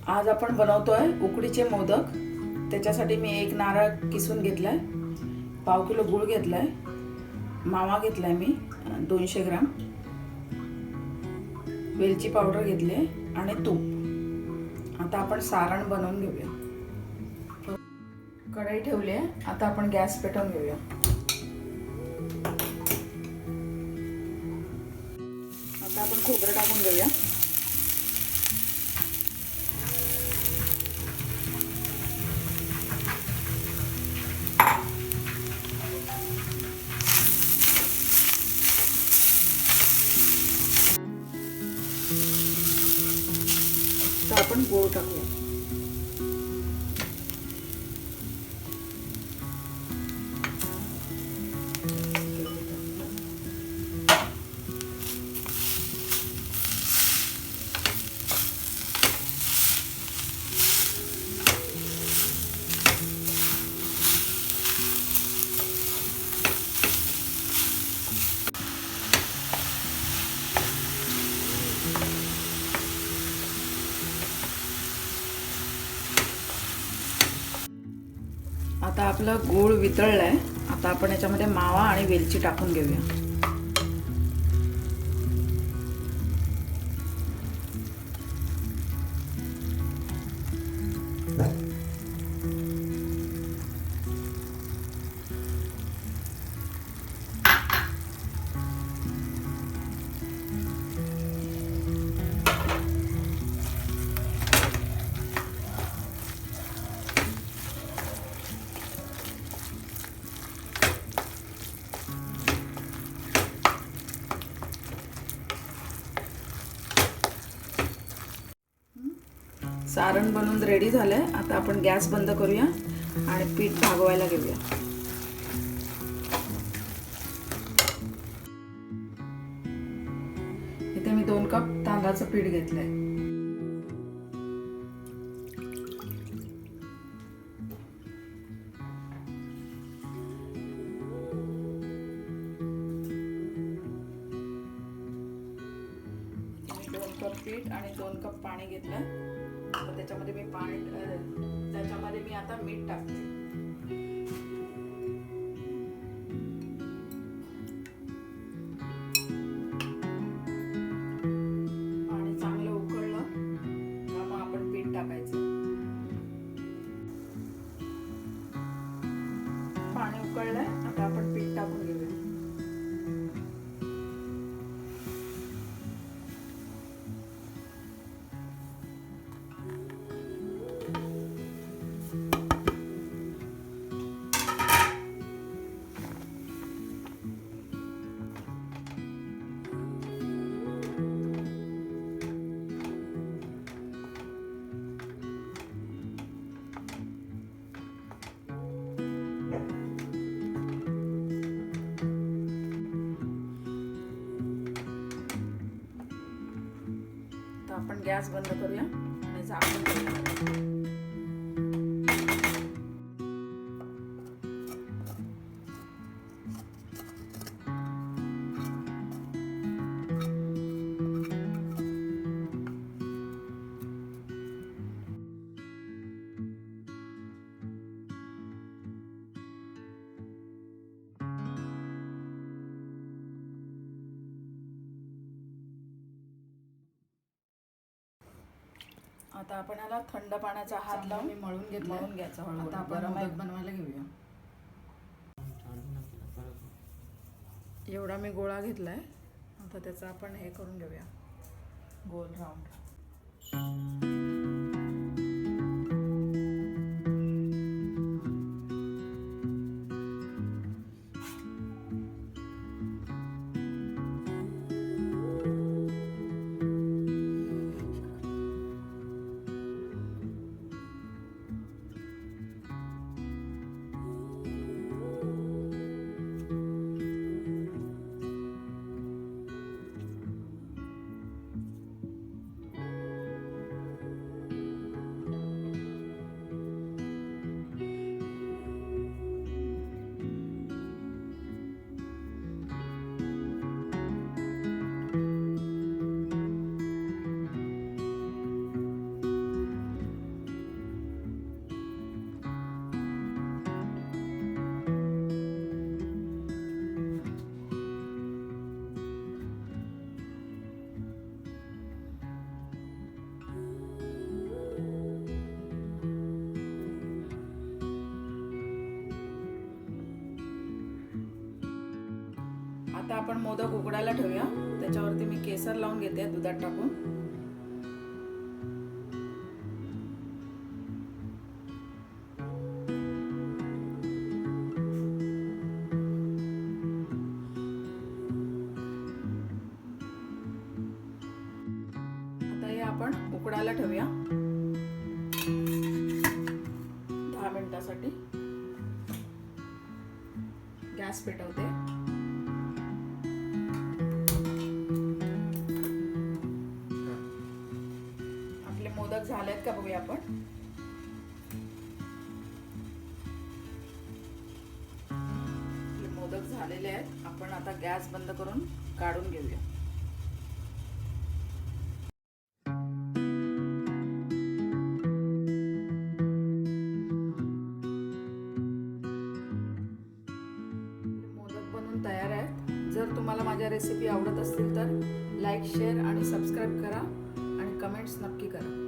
आज आपण बनवतोय उकडीचे मोदक। त्याच्यासाठी मी एक नारळ किसून घेतलाय, पाव किलो गूळ घेतलाय, मावा घेतलाय मी 200 ग्राम, वेलची पावडर घेतली आणि तूप। आता आपण सारण बनवून घेऊया। कढई ठेवली आहे, आता आपण गॅस पेटवून घेऊया। आता आपण खोबरं टाकून घेऊया। तर आपण गूळ टाकूया। आता आपलं गूळ वितळलंय। आता आपण याच्यामध्ये मावा आणि वेलची टाकून घेऊया। सारण बनवून रेडी झालंय। आता आपण गॅस बंद करूया आणि पीठ भागवायला घेऊया। इथे मी 2 कप तांदळाचं पीठ घेतलंय। मी 2 कप पीठ आणि 2 कप पाणी घेतलंय। आता त्याच्यामध्ये मी आता मीठ टाकते। पाणी चांगलं उकळलं का मग आपण पीठ टाकायचं। पाणी उकळलंय, आता आपण पीठ टाकून घेऊया। आपण गॅस बंद करूया आणि झाकून ठेवूया। आता आपण याला थंड पाण्याचा हात लावून मळून घ्यायचा हळूहळू। आता आपण मोदक बनवायला घेऊया। एवढा मी गोळा घेतलाय, आता त्याचा आपण हे करून घेऊया गोल राऊंड। आता आपण मोदक उकडायला ठेवूया. त्याच्यावरती मी केसर लावून घेते दुधात टाकून. आता हे आपण उकडायला ठेवूया 10 मिनिटासाठी. गॅस पेटवते. आपले मोदक झालेत का बघूया आपण. आपले मोदक झालेले आहेत. आपण आता गॅस बंद करून काढून घेऊया. तयार आहे. जर तुम्हाला माझ्या रेसिपी आवडत असतील तर लाईक, शेअर आणि सबस्क्राईब करा आणि कमेंट्स नक्की करा.